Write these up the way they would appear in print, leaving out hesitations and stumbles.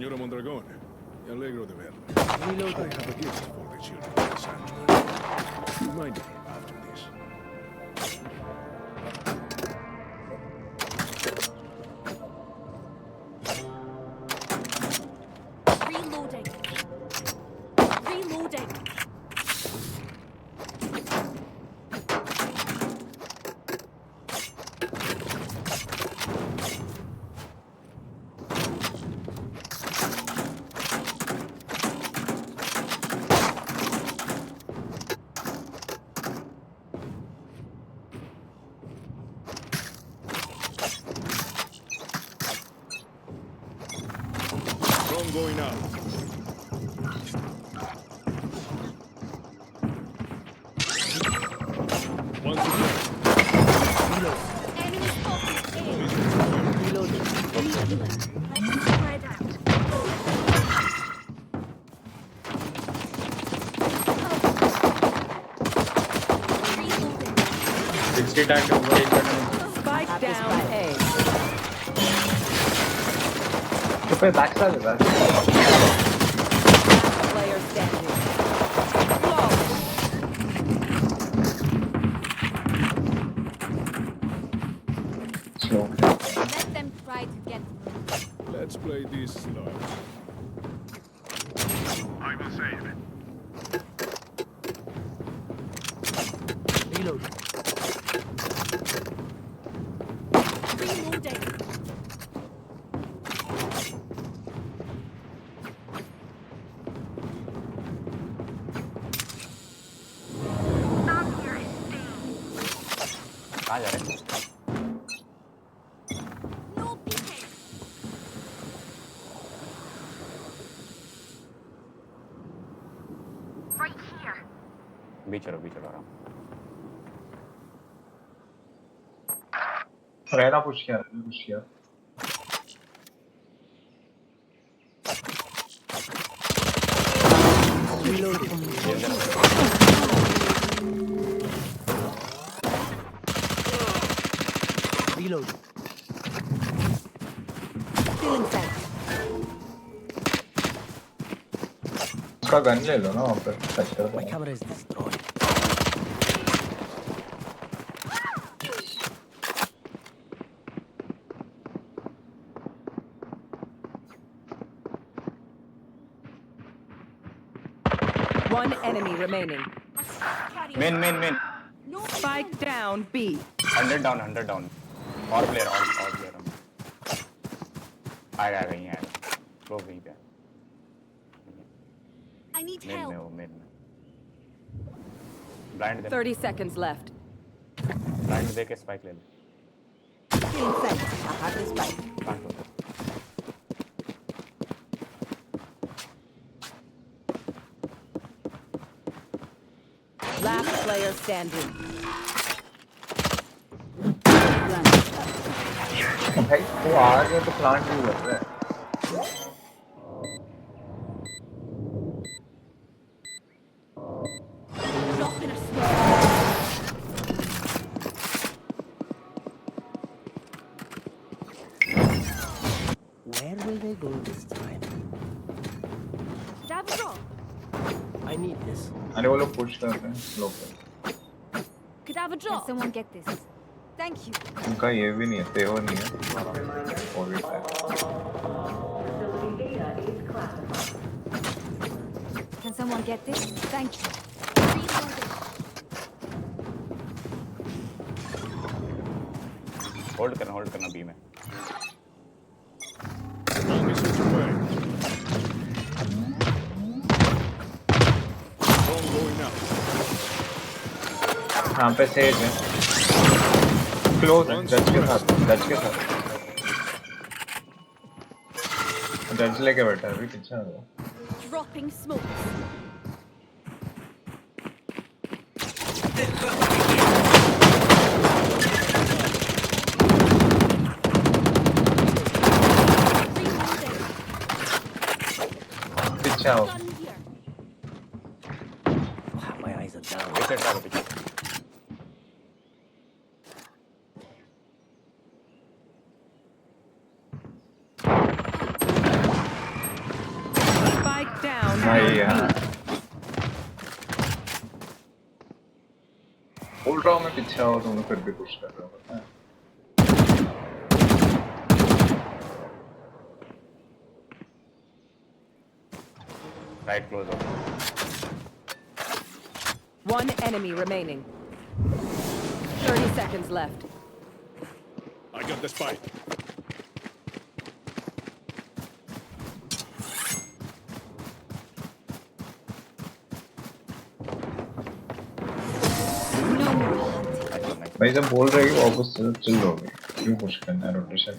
Signora Mondragone, mi allegro di verla. I have a gift for the children of the sanctuary. Remind me after this. Reloading. Reloading. Drone going out. Once again. Enemy spotted. Reloading. Let's spread out. 60 tag to go Spike down A. पे back side है Player standing. Flawless. Slow Let them try to get through. Let's play this slow. I will save it. Reload. Reloading. कहाँ जा रहे हैं No peeking. Right here. बीच रहो आराम Reyna push किया Reload. Feeling safe. उसका gun ले लो ना वहाँ पे sector My camera is destroyed. One enemy remaining. Main No Spike down B. 100 down और प्लेयर आएगा कहीं आएगा लोग वहीं पे I need मेन help. में वो मेन में ब्लाइंड 30 seconds left. दे के स्पाइक ले ले Feeling safe. I have this spike. Can't हो Last player standing. भाई वो आ गया तो प्लांट भी कर रहा है Drop in a smoke. Where will they go this time? Dab a drop. I need this. अरे वो लोग पुश कर रहे हैं स्लो पे Could have a drop. Can someone get this? Thank you. उनका ये भी नहीं है तेवर नहीं है और भी है Can someone get this? Thank you. Reloading. Hold करना बी में Long is switch away. Drone going out. यहाँ पे सेज है क्लोज है जज के साथ जज लेके बैठा है अभी पीछे आ गया Dropping smokes. Reloading. पीछे आओ Gun here. My eyes are down. पीछे डालो पीछे है बोल रहा हूँ मैं पीछे आओ तुम फिर भी पुश कर रहे हो पता है राइट क्लोज हो One enemy remaining. 30 seconds left. I got the spike. No more hunting. भाई जब बोल रहे हो वापस चिल हो गए क्यों पुश करना है rotation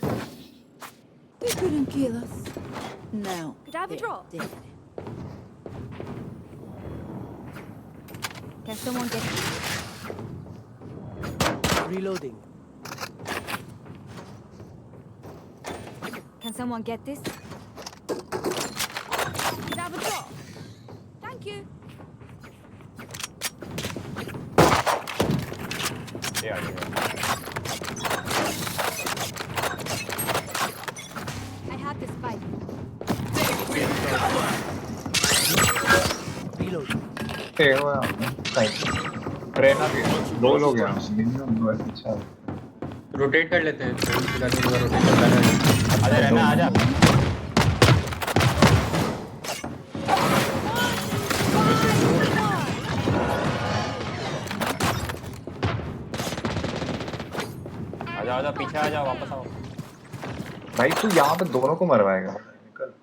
They couldn't kill us. Now. Could I have a they're drop? dead. Can someone get this? Reloading. Can someone get this? Could I have a drop? Thank you. ये आ गया I have the spike. Reloading. ते हुआ side Raina भी दो लोग हैं minimum दो है पीछे रोटेट कर लेते हैं रोटेट करता है आजा रहना आजा आजा आजा पीछे आजा वापस आओ भाई तू यहाँ पे दोनों को मरवाएगा निकल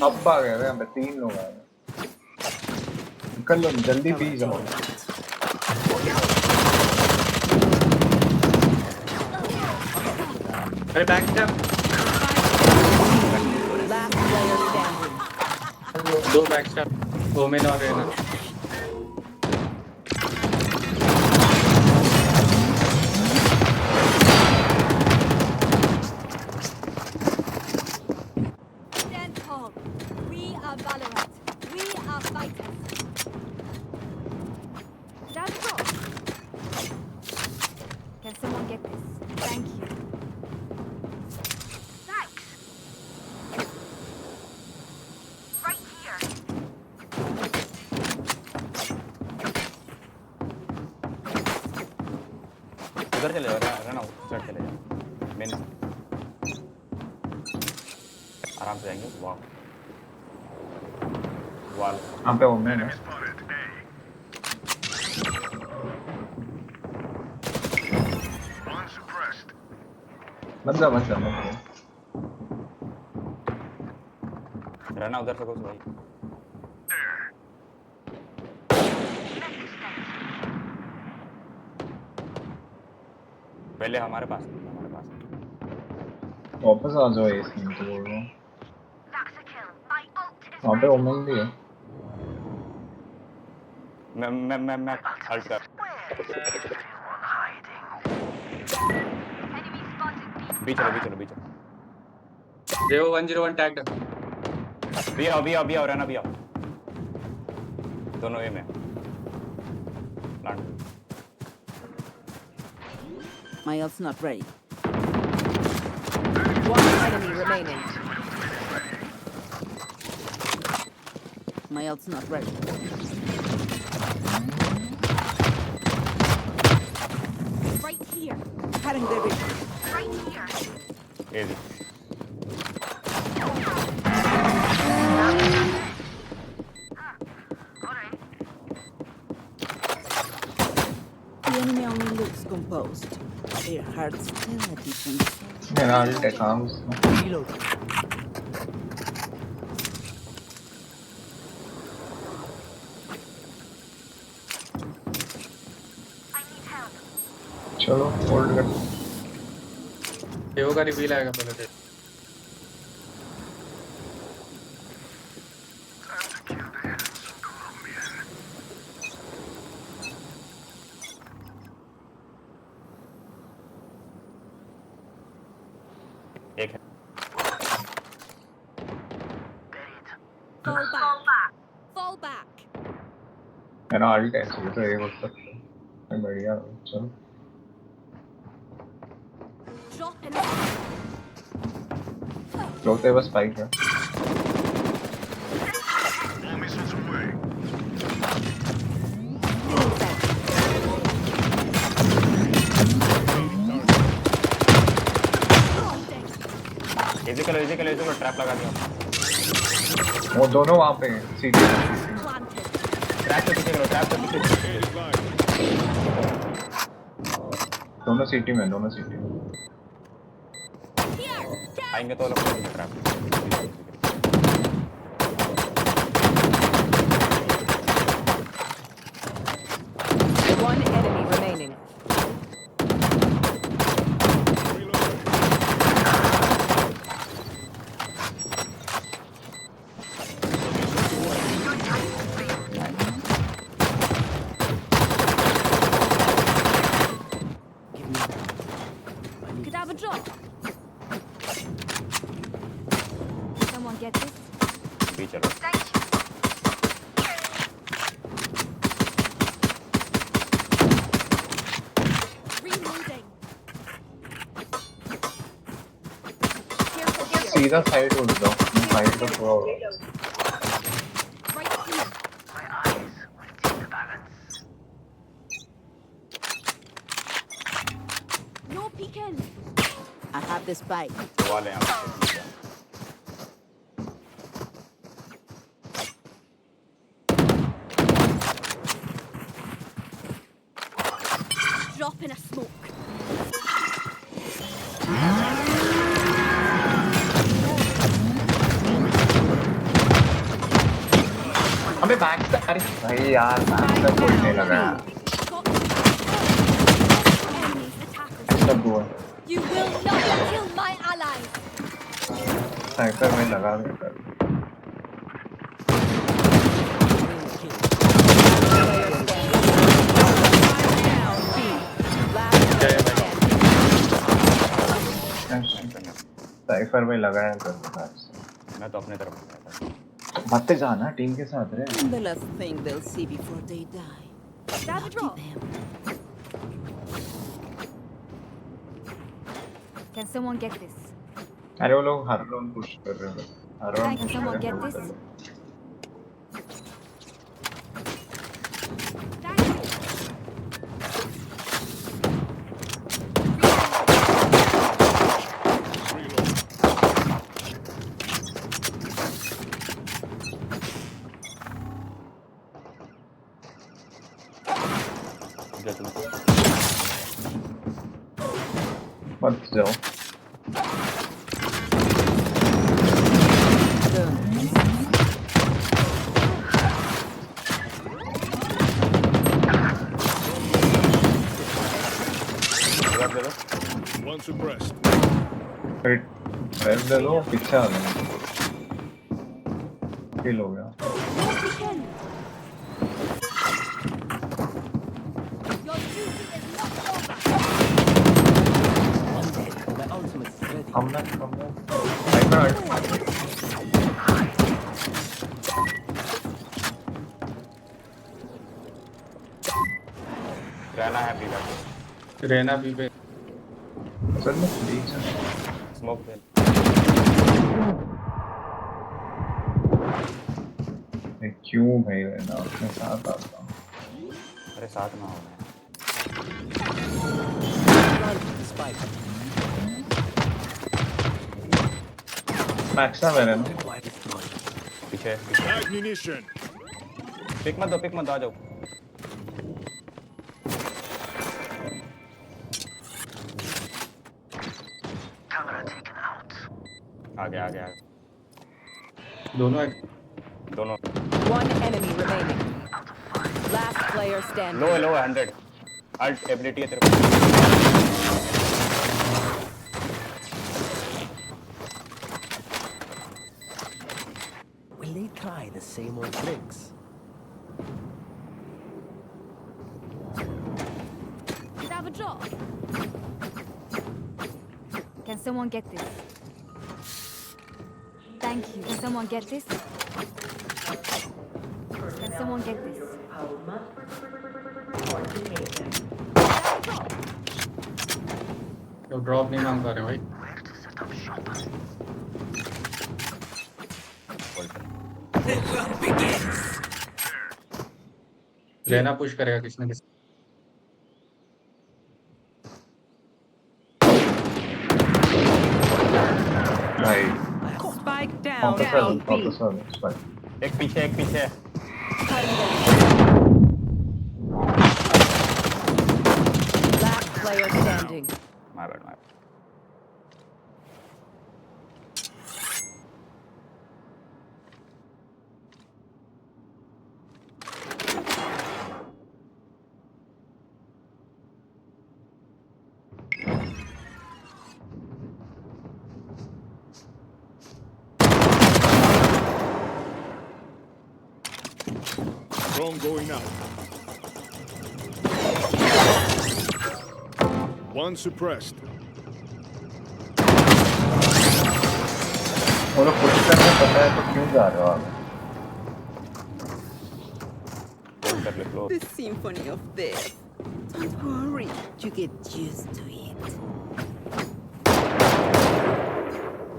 अब आ गए यहाँ पे 3 लोग आ गए निकल लो जल्दी पी जाओ अरे back step Last player standing. दो बैक स्टेप ओमेन और Raina Stand tall. We are Valorant. We are fighters. Could I have a drop? Can someone get this? Thank you. Thanks. Right here. उधर चले जाओ रहना उधर चले जाओ मेन आराम से जाएंगे वाह वाल यहाँ पे ओमेन है मत जा रहना उधर से कुछ भाई पहले हमारे पास वापस आ जाओ इस गेम तो बोल रहा हूँ That's a kill. My ult is वहाँ पे ओमेन भी है मैं हल्ट कर enemy spotted B. बीच चलो देव 101 टैग्ड भी आओ रहना भी आओ दोनों ए में plant My ult's not ready. One enemy remaining. My ult's not ready. Right here. Cutting their vision. Right here. easy The enemy only looks composed. Their hearts tell a different story. मेरा alt है कहाँ उसमें Reloading. I need help. चलो hold कर देव का reveal आएगा पहले एक है Fall back. Fall back. मेरा अल्ट है चलो तो ये हो सकता है बढ़िया चलो Drop in. रोते बस स्पाइक है इजी करो ट्रैप लगा दिया वो दोनों वहाँ पे हैं सीटी ट्रैप से पीछे करो दोनों सीटी में आएंगे तो लोग trap One enemy remaining. Could I have a drop? Someone get this? भी चलो Reloading. सीधा साइड उड़ जाओ साइड को थोड़ा उड़ाओ Right here. No peeking. I have the spike. वाले यहाँ पे Drop in a smoke. हमें बैक से अरे भाई यार बैक से उड़ने लगा Got enemies attackers. सब हुआ You will not kill my allies. साइपर में लगा देता साइफर में लगाया कर मैं तो अपने तरफ गया था मत जाना टीम के साथ रहे The last thing they'll see before they die. Could I have a drop? Them. Can someone get this? अरे वो लोग हर राउंड पुश कर रहे हैं हर round Can someone get this? Thank you. मत जाओ One suppressed. रेड दे दो पीछे आ गए किल हो गया Your duty is not over. हमने साइपर रहना है अभी बैठे रहना भी पे सर मैं प्लीज स्मोक दे क्यों भाई रहना अपने साथ आता हूँ अरे साथ ना हो मैक्सा मेरे ना पीछे Ammunition. पिक मत दो आ जाओ आगे दोनों One enemy remaining. Last player standing. लो 100 अल्ट एबिलिटी है तेरे को Will they try the same old tricks? Could I have a drop? Can someone get this? Thank you. Can someone get this? Can someone get this? तो drop नहीं मांग पा रहे भाई Raina push करेगा किसने किसी भाई Spike down. Officer Down B. Officer एक पीछे Last player standing. my bad Drone going out. One suppressed. वो लोग पुश करने पता है तो क्यों जा रहे हो आप? कर ले close. The symphony of death. Don't worry, you get used to it.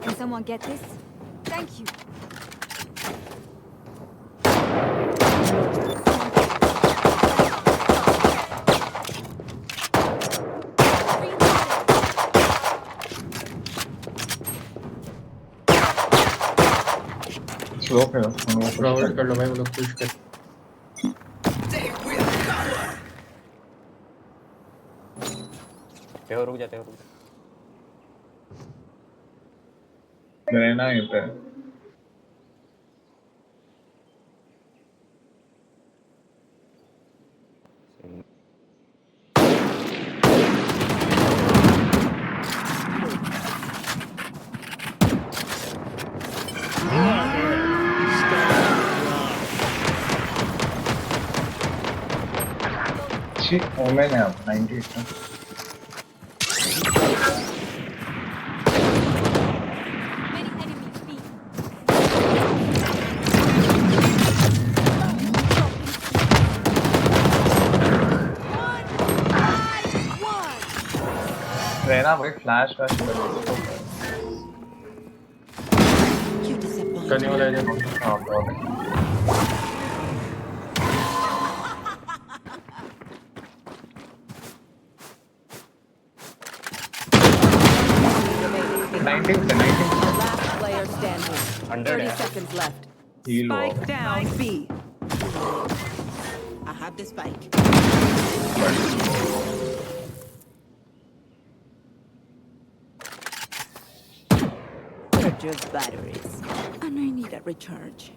Can someone get this? Thank you. Slow करो हम लोग फॉरवर्ड कर लो भाई वो लोग पुश कर रुक जा रहना है पे अच्छी ओमेन है अब 90 का Many enemies B. रहना भाई फ्लैश का You disappoint करने वाला है हां बहुत Remaining. 19 से 19 Last player standing. 30 seconds left. heal हुआ Spike down B. I have the spike. They're just batteries. And I need a recharge.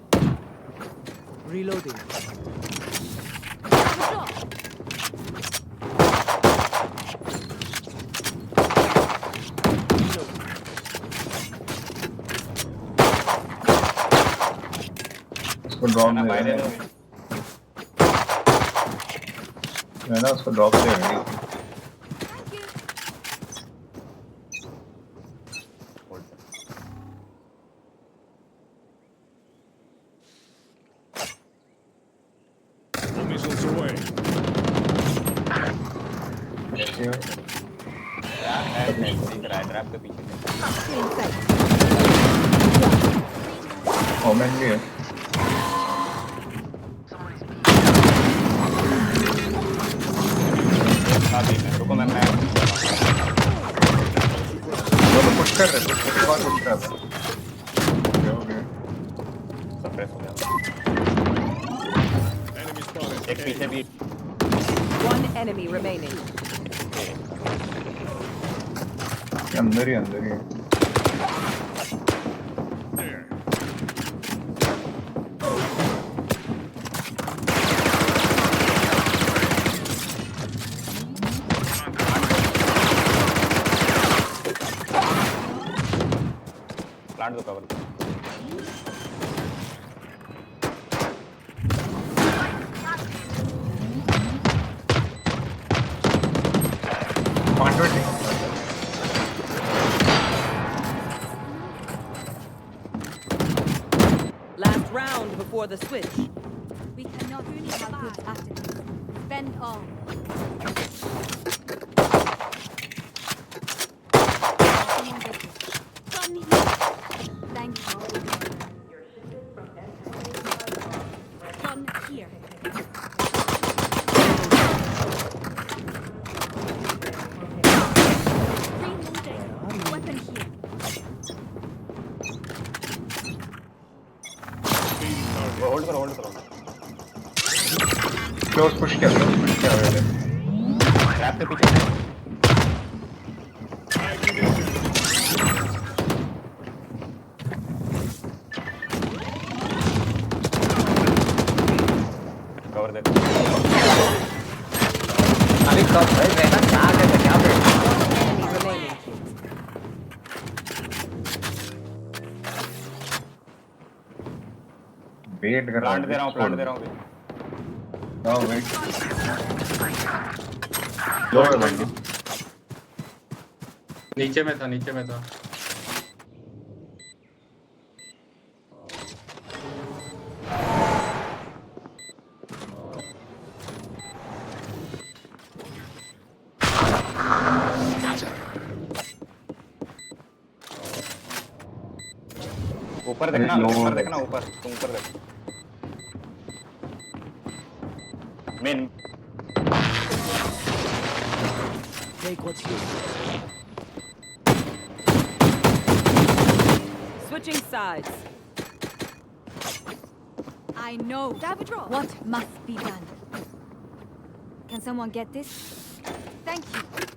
Reloading. उसको ड्रॉप ना दे बाय दे दो रहना उसको ड्रॉप दे रही Two missiles away. कैसी हो दिख रहा है ट्रैप के पीछे ओमेन भी है रुको मैं वो तो पुश कर रहे पुश कर रहे हो गया सप्रेस हो गया Enemy spotted. एक पीछे भी One enemy remaining. अंदर ही है There. प्लांट दो cover Last round before the switch. We cannot really have goods after this. Spend all. Someone get this. Gun here. Reloading. Weapon here. Hold करो close push किया पहले trap के पीछे cover दे अरे कब भाई रहना कहां गए थे क्या पे Enemy remaining. वेट कर प्लांट दे रहा हूं हां वेट लो है बंदा नीचे में था ऊपर देखना ऊपर तुम ऊपर देख main Take what's yours. Switching sides. I know. What must be done? Can someone get this? Thank you.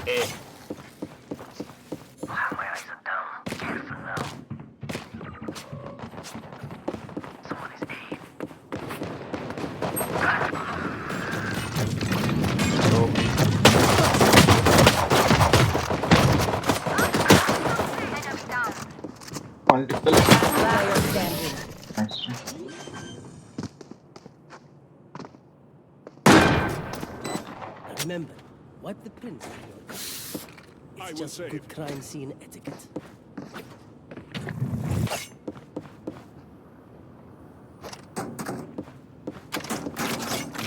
A multiple Player standing. Remember, wipe the prints from your gun. I It's will just save. good crime scene etiquette.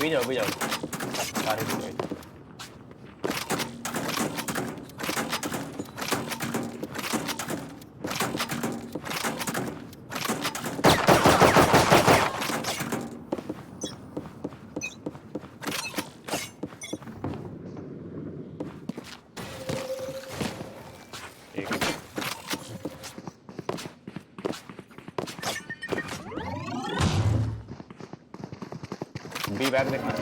भी जाओ सारे भी जाओ B bag देखना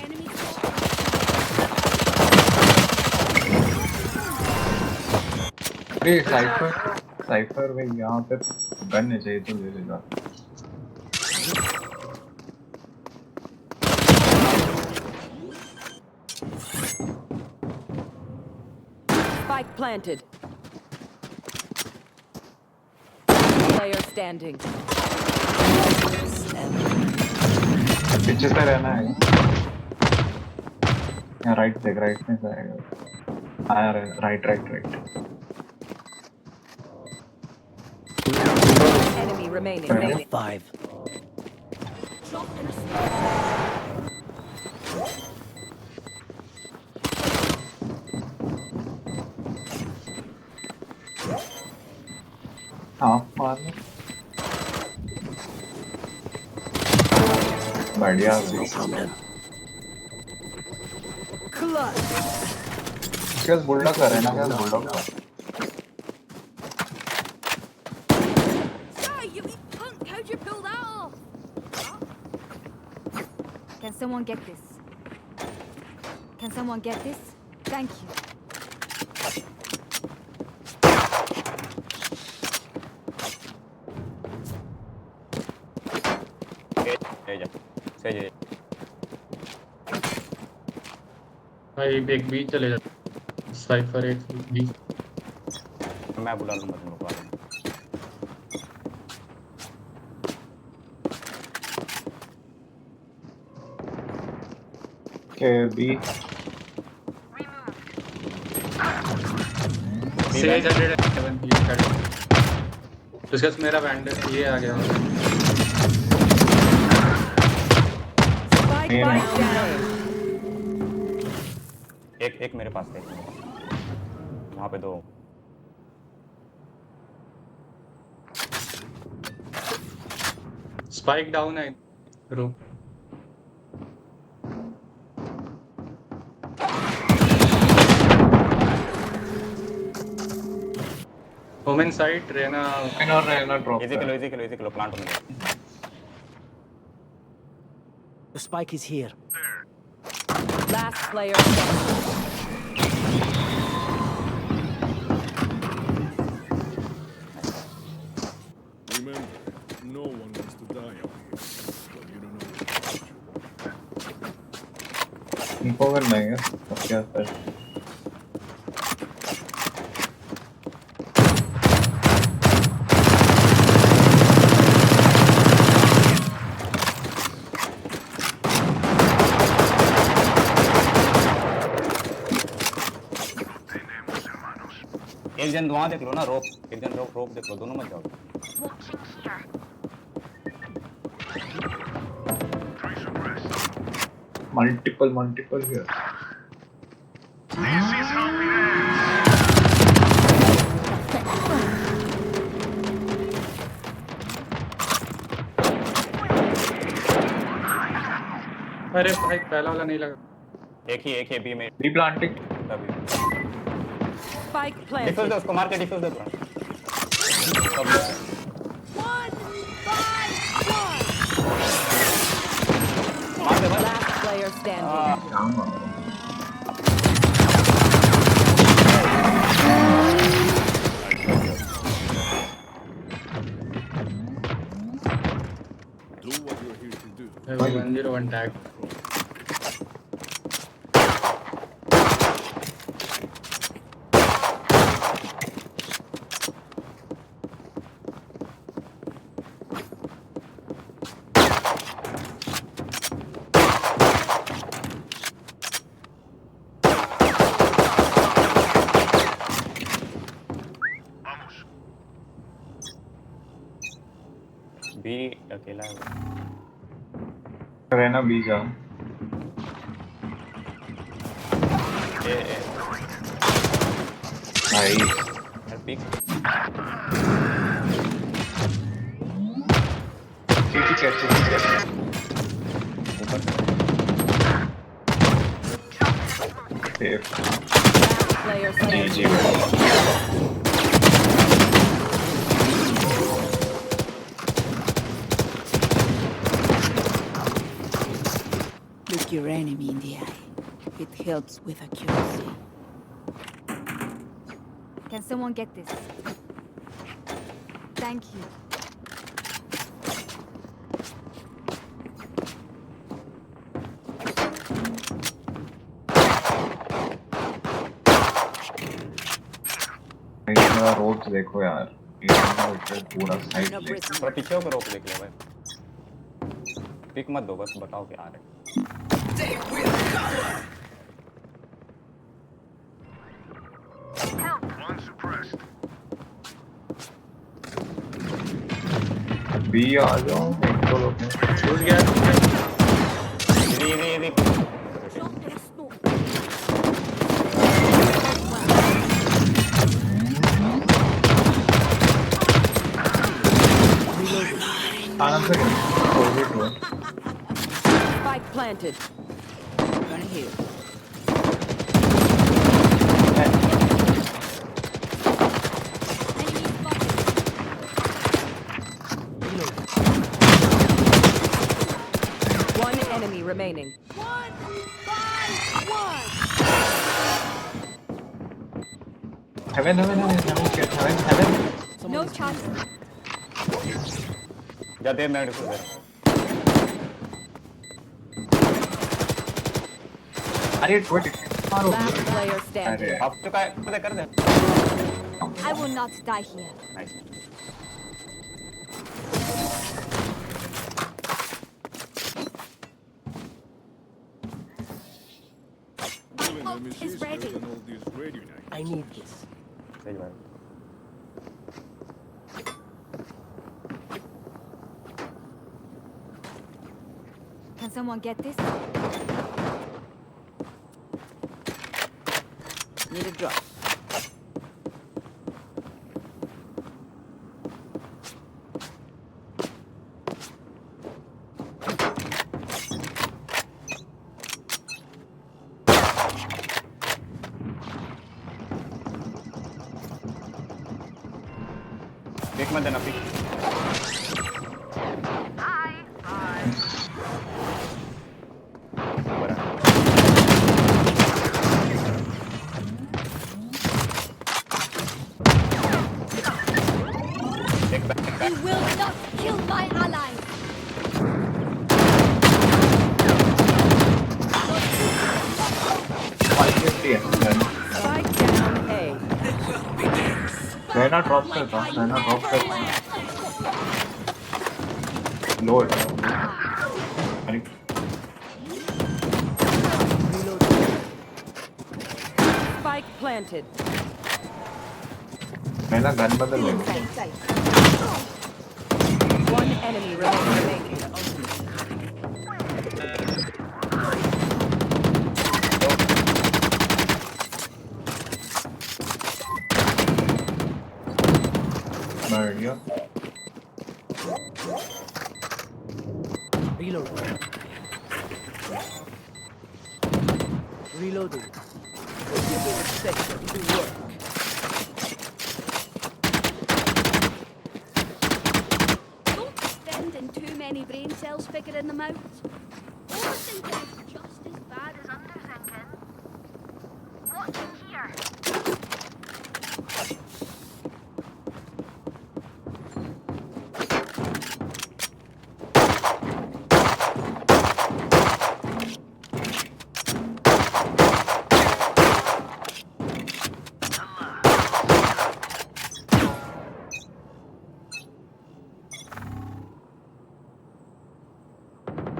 Enemy अरे cipher भाई यहाँ पे गन नहीं चाहिए तो ले लेगा Spike planted. Player standing. पीछे से रहना है यहाँ राइट देख राइट में से आएगा आया राइट Enemy remaining. 5. हाँ मार बढ़िया क्या बुलडॉग कर रहे हैं ना क्या bulldog Sorry, you punk! How'd you pull that off? Can someone get this? Can someone get this? Thank you. सही भाई एक बीच चले जा साइफर एक बीच मैं बुला लूंगा तुम लोग को आगे। के बी से 107 बीच कर उसके पास मेरा बैंड है ये आ गया Spike spike down. एक मेरे पास थे वहाँ पे 2 स्पाइक डाउन है रो वुमेन साइड रेना रेना ड्रॉप इजी किलो प्लांट होने दो। The spike is here. Last player standing. Remember, no one wants to die out here. So you don't know what to do. इनको करना है अब क्या कर एक जन वहाँ देख लो ना रोप एक जन रोप देख लो दोनों मत जाओ। मल्टीपल हियर अरे भाई पहला वाला नहीं लगा एक ही बी में B planting Spike defuse planted. दे उसको मार के डिफ्यूज दे तुरंत। मार दे बस। Last player standing. Do what you're here to do. 101 tag B अकेला है वो। रेना बी जा ए नाइस यार पिक ठीक है ऊपर सेफ Last player standing. जी Look your enemy in the eye. It helps with accuracy. Can someone get this? Thank you. मेरा रोड देखो यार ये पूरा साइड No ले prison. थोड़ा पीछे होकर रोक देख ले भाई पिक मत दो बस बताओ क्या आ रहा है। बी आ जाओ एक तो लोग हैं। छूट गया इजी आराम से कोविड हुआ Spike planted. Right here. One enemy remaining. Heaven No chance. जा दे मैं डिफ्यूज दे अरे वेट Last player standing. अरे भाग चुका है कर दे कर दे I will not die here. Nice Even ult the is missiles ready. and all these radio nights. I need this. सही बात Can someone get this? Need a drop. Pick मत देना pick You will not kill my allies. Spike down A. Reyna drop कर था Reyna drop कर लो अरे Spike planted. Reyna gun बदल ले One enemy remaining. मार दिया Reload. Reloading. Sector to work. Don't spend in too many brain cells figuring them out. Overthinking is just as bad as underthinking. What's in here?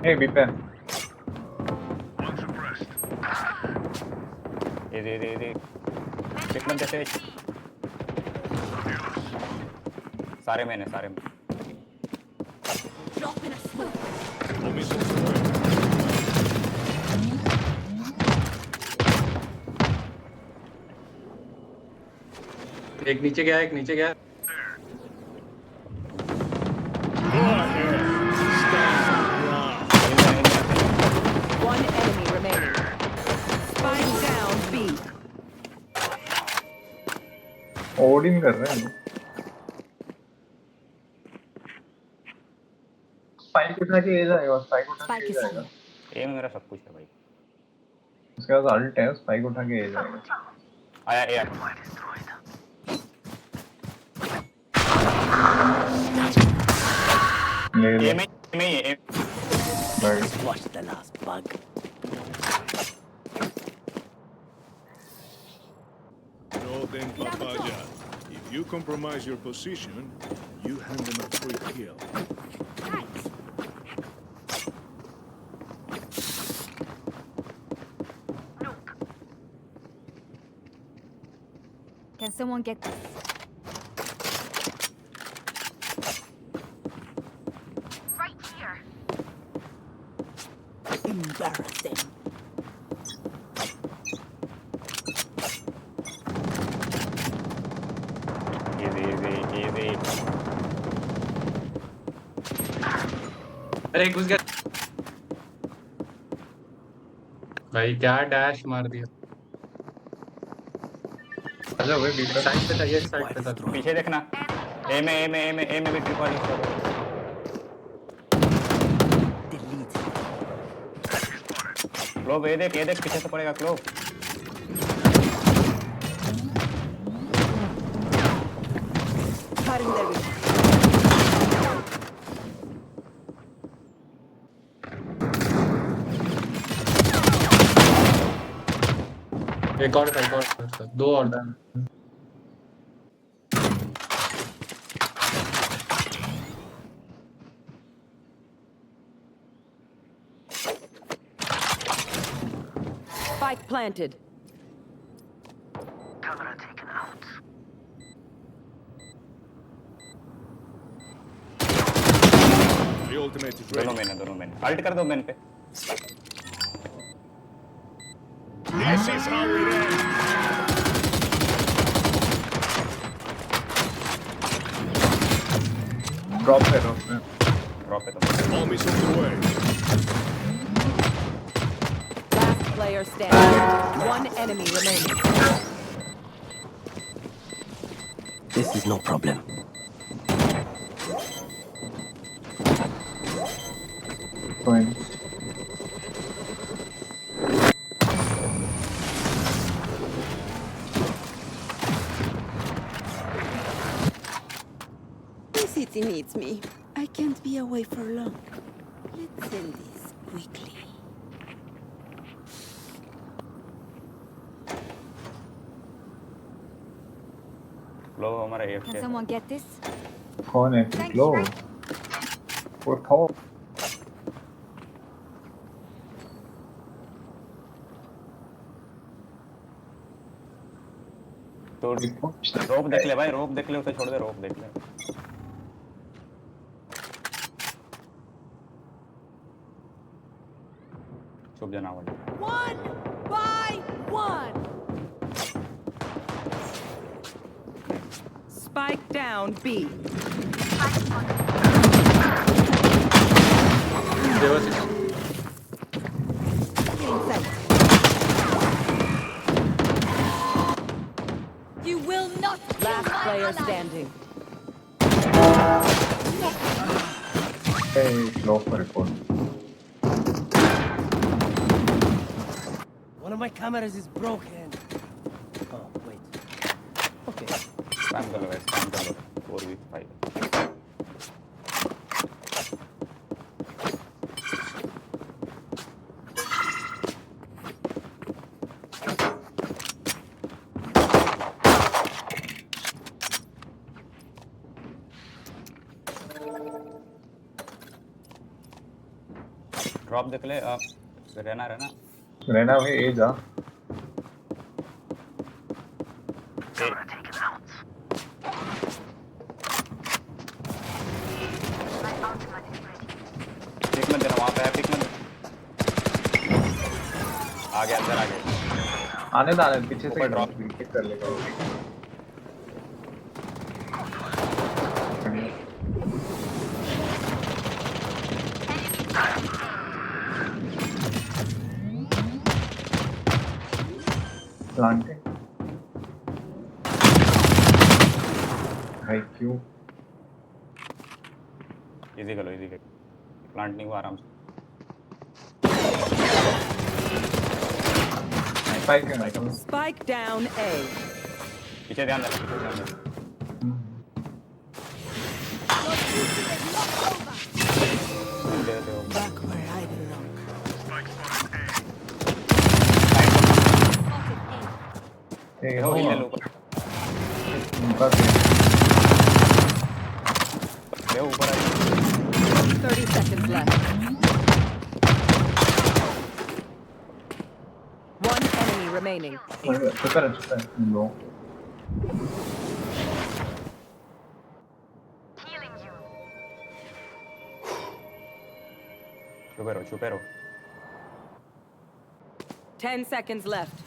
Hey Bipe ये pick मत देते सारे मैंने सारे में Drop in a smoke. The missiles away. एक नीचे गया एक नीचे गया One enemy remaining. Spike down B. Odin कर रहे हैं स्पाइक उठा के ए जाएगा स्पाइक उठा Spike के ए is जाएगा here. ये में मेरा सब कुछ है भाई उसके बाद अल्ट है स्पाइक उठा के ए जाएगा आया ए ले ये ले में ये Nice. Watch the last bug. No, then, papaya. If you compromise your position, you hand them a free kill. Thanks. Can someone get this? Right here. Embarrassing. easy अरे घुस गया भाई क्या डैश मार दिया अच्छा भाई बीटा साइड पे था ये साइड पे था पीछे देखना ए में भी ट्रिपल Delete. क्लोब ये देख पीछे से पड़ेगा क्लोब Cutting their vision. एक और था, दो और था। Spike planted. The ultimate is ready. दोनों मैंने अल्ट कर दो मैन पे। This is how it ends. Drop पे ड्रॉप पे तो Bomb is on the way. Last player standing. One enemy remaining. This is no problem. Fine. The city needs me. I can't be away for long. Let's end this quickly. लो हमारा F Can someone get this? कौन है लो वो था तो रोप देख ले भाई, रोप देख ले, उसे छोड़ दे, रोप देख ले। छुप जाना वाला। One by one. Spike down B. देवा six. You will not kill Last my player ally. standing. लो पर कौन One of my cameras is broken. Oh, wait. Okay. Spam कर लो भाई, स्पैम कर लो। 4v5 ड्रॉप देख ले। रहना रहना भाई ए जा पिक मत देना, वहाँ पे है, पिक मत दे। आ गया, अंदर आ गया। आने पीछे से ऊपर ड्रॉप drop. पिक कर लेगा वो। प्लांटिंग भाई क्यों इजी कर लो, प्लांट नहीं हुआ, आराम से। स्पाइक है ना Spike down A. पीछे ध्यान दे, दे दे हो। Back where I belong. ए हो हो ले लो ऊपर, बस ले ऊपर आ। 30 seconds left. One enemy remaining. चुप है लो छुपे रहो। 10 seconds left.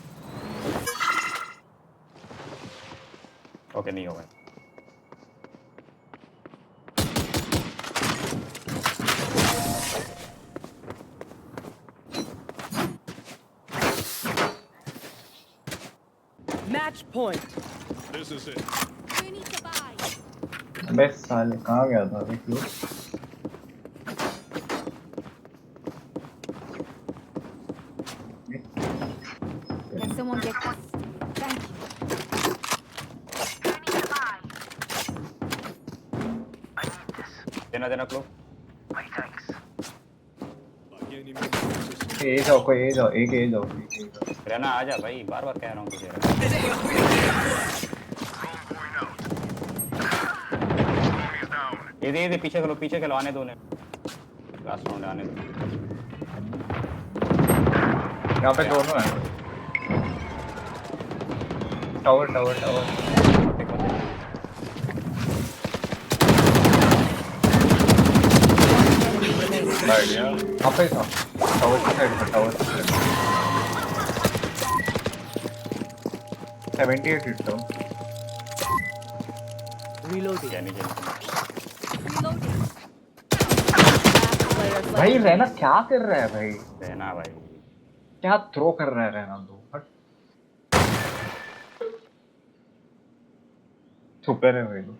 ओके, नहीं होगा। Match point. This is it. You need to buy. अबे साले कहाँ गया था अभी क्यों Can someone get this? Thank you. देना क्लो। By any means necessary. ए जाओ कोई ए जाओ एक ए जाओ रहना आजा भाई बार बार कह रहा हूँ तुझे ये पीछे खेलो आने दो उन्हें लास्ट राउंड आने दो यहाँ पे दोनों हैं टावर यहाँ पे था टावर की साइड पर 78 हिट था Reloading. भाई रहना क्या कर रहा है भाई रहना भाई क्या थ्रो कर रहा है रहना दो हट छुपे रहे भाई लोग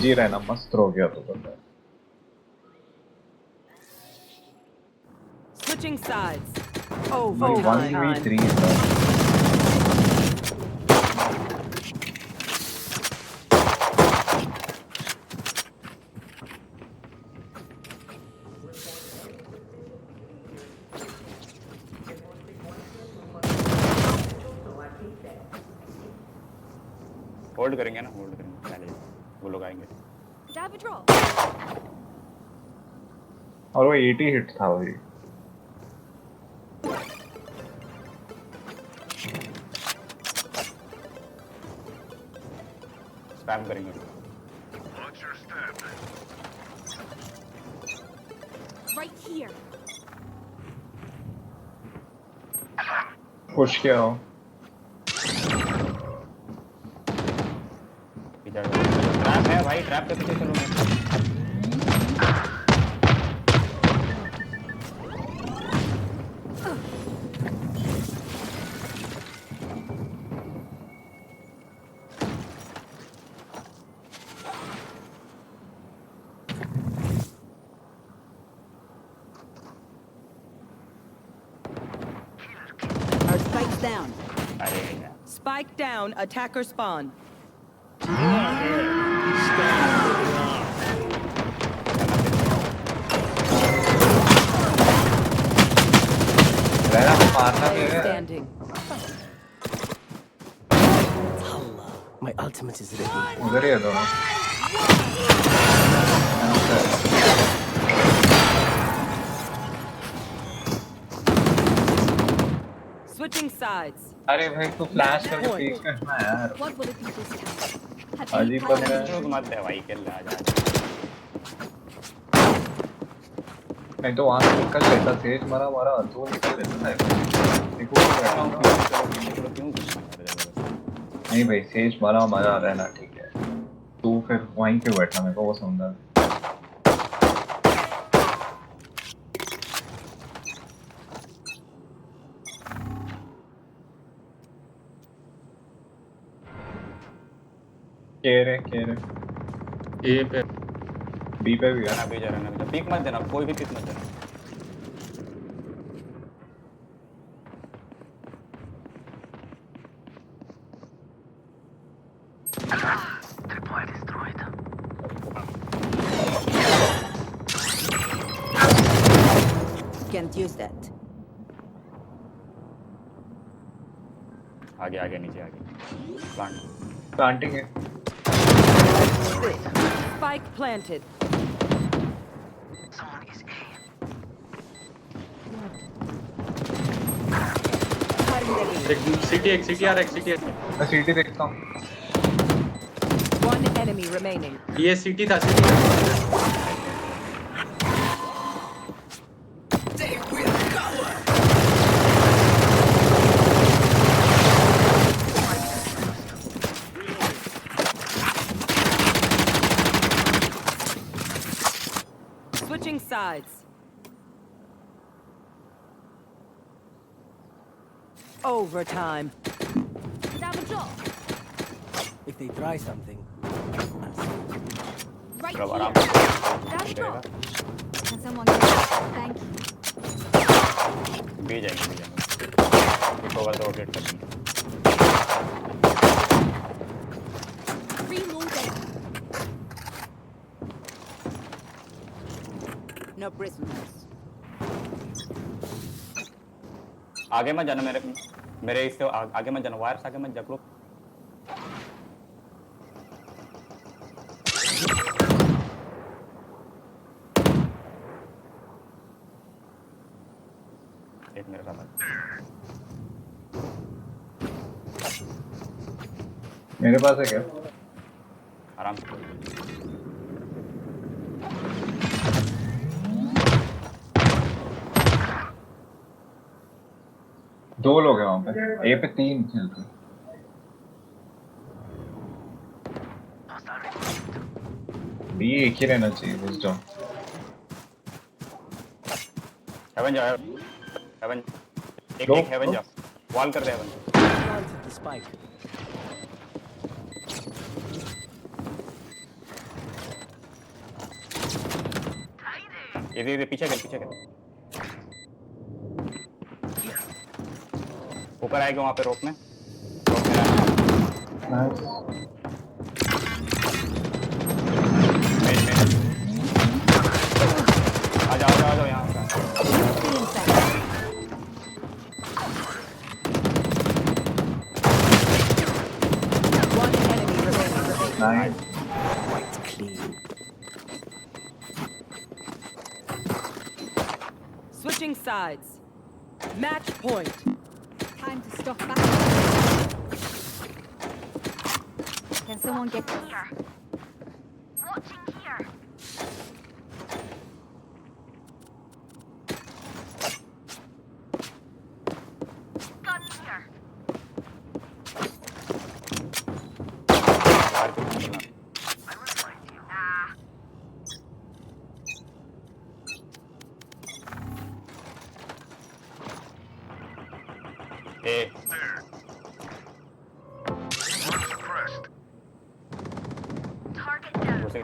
जी रहना मस्त हो गया तो बंदा Switching sides. भाई Overtime. 1v3 था होल्ड करेंगे पहले वो लोग आएंगे Dab a drop. और वो 80 हिट था भाई स्पैम करेंगे Right here. पुश किया हो इधर ट्रैप है भाई ट्रैप के पीछे चलो Our spike's down. अरे Spike down. Attacker spawn. रहना मारना भी Player है standing. Allah, my ultimate is ready. उधर ही है दोनों Switching sides. अरे भाई तू फ्लैश करके पीक करना यार What will it be this time? Have अजीब you बंदा है चुप मत दे भाई खेल ले आजा नहीं तो वहां से निकल लेता तेज मरा तू निकल लेता था देखो बैठा हूं क्यों नहीं भाई सेज मरा रहना ठीक है तू फिर वहीं पे बैठा मेरे को वो समझा केरे ए पे बी पे भी है रहना भेजा पिक मत देना कोई भी पिक मत देना Can't use that. आगे नीचे प्लांट प्लांटिंग है Spike planted. एक सिटी आ रहा है मैं सीटी देखता हूं One enemy remaining. ये सिटी था Switching sides. Overtime. Dab a drop. If they try something, I'll see. Right Bro, here. आराम That's रहेगा not. Can someone get this? Thank you. भी जाएंगे कुछ होगा तो रोटेट कर देंगे Reloading. No prisoners. आगे मत जाना मेरे इससे आगे मत जाना वायर्स आगे मत जा ग्रुप एक मेरे साथ मेरे पास है क्या आराम से दो लोग हैं वहाँ पे ए पे 3 खेलते हैं बी एक ही रहना चाहिए विजडम हेवन जा हेवन एक हेवन जा वॉल कर दे हेवन Planted the spike. ये पीछे कर ऊपर आएगा वहाँ पे रोक में आ जाओ यहाँ One enemy remaining. Nice Quite clean. Switching sides. Match point. Time to stop back. Can someone get this? Watching here. Gun here. Ah. A Target down. उसे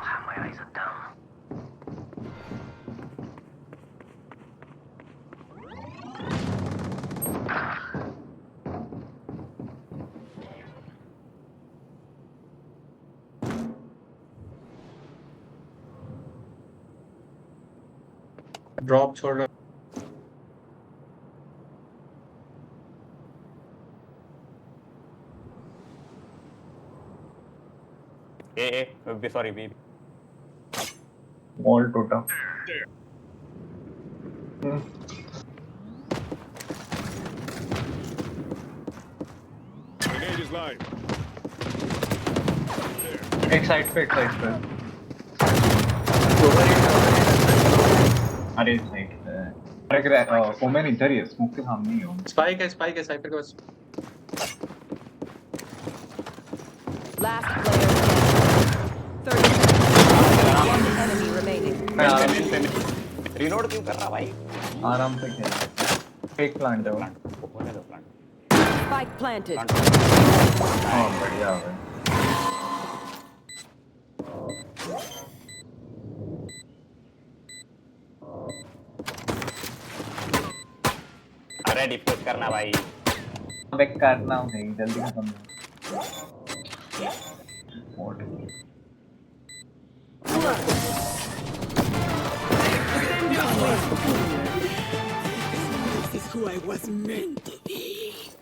ड्रॉप छोड़ रहा ए सॉरी बी वॉल टूटा Grenade is live. एक side पे अरे side पे अरे women इधर ही है स्मोक के सामने ही हो स्पाइक है साइपर के पास Last player standing. 30 seconds. One enemy remaining. Reload क्यों कर रहा भाई आराम से खेल फेक प्लांट है वो होने दो प्लांट Spike planted. हाँ बढ़िया है अरे डिफ्यूज करना भाई अब एक करना है जल्दी खत्म mode This is who I was meant to be.